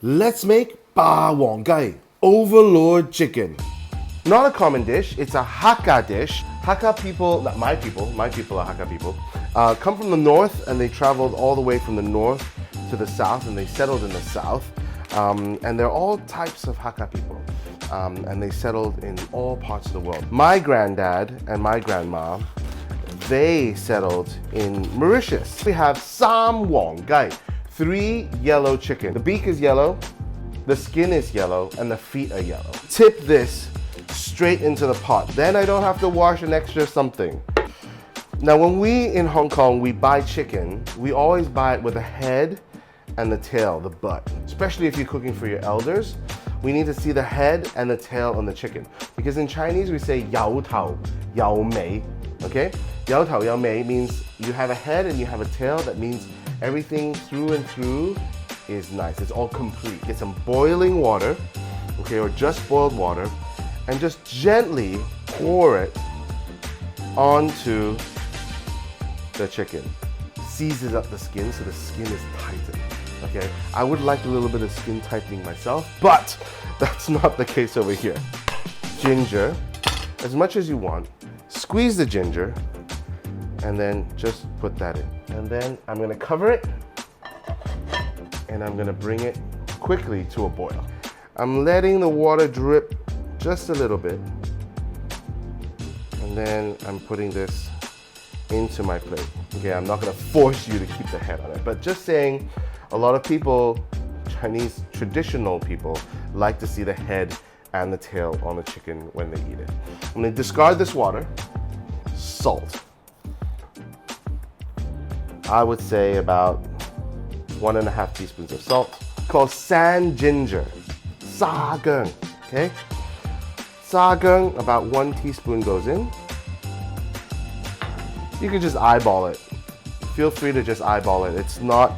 Let's make Ba Wong Gai, Overlord Chicken. Not a common dish, it's a Hakka dish. Hakka people, not my people are Hakka people, come from the north, and they traveled all the way from the north to the south, and they settled in the south. And they're all types of Hakka people. And they settled in all parts of the world. My granddad and my grandma, they settled in Mauritius. We have Sam Wong Gai, 3 yellow chicken. The beak is yellow, the skin is yellow, and the feet are yellow. Tip this straight into the pot. Then I don't have to wash an extra something. Now when we in Hong Kong, we buy chicken, we always buy it with the head and the tail, the butt. Especially if you're cooking for your elders, we need to see the head and the tail on the chicken. Because in Chinese we say yao tao, yao mei, okay? Yao tao, yao mei means you have a head and you have a tail. That means everything through and through is nice. It's all complete. Get some boiling water, okay, or just boiled water, and just gently pour it onto the chicken. Seizes up the skin so the skin is tightened. Okay, I would like a little bit of skin tightening myself, but that's not the case over here. Ginger, as much as you want. Squeeze the ginger, and then just put that in. And then I'm gonna cover it, and I'm gonna bring it quickly to a boil. I'm letting the water drip just a little bit, and then I'm putting this into my plate. Okay, I'm not gonna force you to keep the head on it, but just saying, a lot of people, Chinese traditional people, like to see the head and the tail on the chicken when they eat it. I'm gonna discard this water. Salt. I would say about 1.5 teaspoons of salt. Called sand ginger. Sa geng, okay? Sa geng, about 1 teaspoon goes in. You can just eyeball it. Feel free to just eyeball it. It's not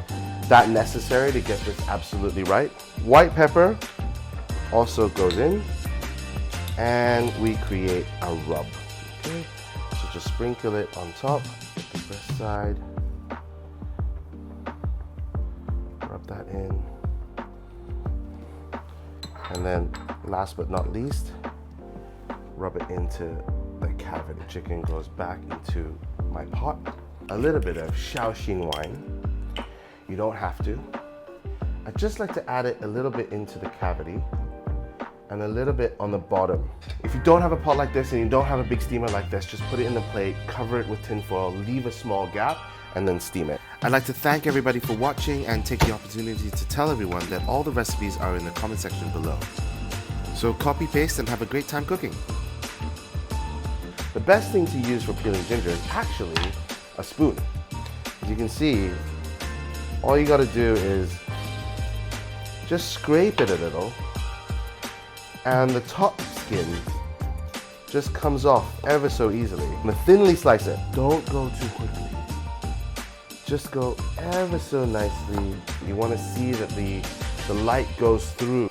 that necessary to get this absolutely right. White pepper also goes in, and we create a rub. Okay, so just sprinkle it on top, the breast side, rub that in, and then last but not least, rub it into the cavity. Chicken goes back into my pot. A little bit of Shaoxing wine. You don't have to. I just like to add it a little bit into the cavity and a little bit on the bottom. If you don't have a pot like this and you don't have a big steamer like this, just put it in the plate, cover it with tin foil, leave a small gap, and then steam it. I'd like to thank everybody for watching and take the opportunity to tell everyone that all the recipes are in the comment section below. So copy paste and have a great time cooking. The best thing to use for peeling ginger is actually a spoon. As you can see, all you gotta do is just scrape it a little, and the top skin just comes off ever so easily. And thinly slice it. Don't go too quickly. Just go ever so nicely. You wanna see that the light goes through.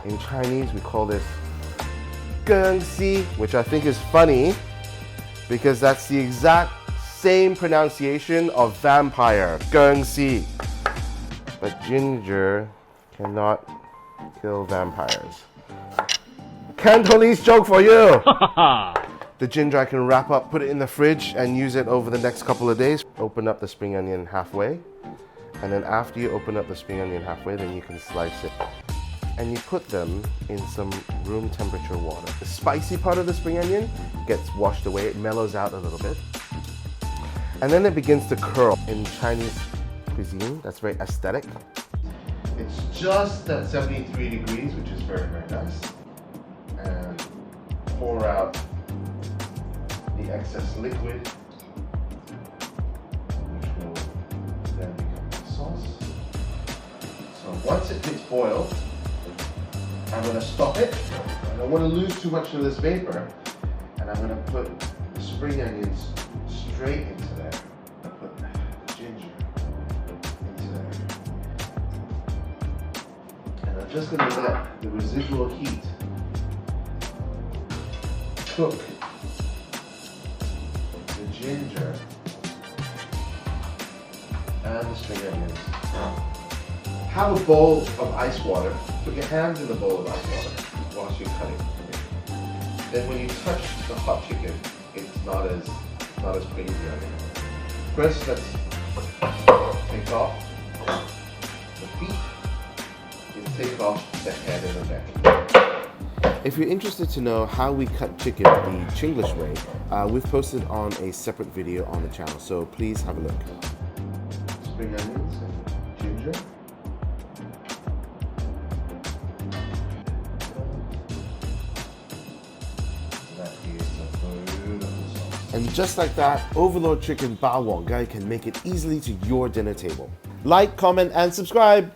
In Chinese, we call this geng xi, which I think is funny because that's the exact same pronunciation of vampire, geng xi. But ginger cannot kill vampires. Cantonese joke for you! The ginger I can wrap up, put it in the fridge, and use it over the next couple of days. Open up the spring onion halfway, and then after you open up the spring onion halfway, then you can slice it. And you put them in some room temperature water. The spicy part of the spring onion gets washed away, it mellows out a little bit. And then it begins to curl. In Chinese cuisine, that's very aesthetic. It's just at 73 degrees, which is very, very nice. And pour out the excess liquid, which will then become the sauce. So once it gets boiled, I'm going to stop it. I don't want to lose too much of this vapor. And I'm going to put the spring onions straight into there. I put the ginger into there. And I'm just going to let the residual heat cook the ginger and the spring onions have a bowl of ice water. Put your hands in the bowl of ice water whilst you're cutting. Then when you touch the hot chicken, it's not as crazy on it. First, let's take off the feet and take off the head and the neck. If you're interested to know how we cut chicken the Chinglish way, we've posted on a separate video on the channel, so please have a look. Spring onions and ginger. And just like that, Overlord Chicken Bao Wang Gai can make it easily to your dinner table. Like, comment, and subscribe!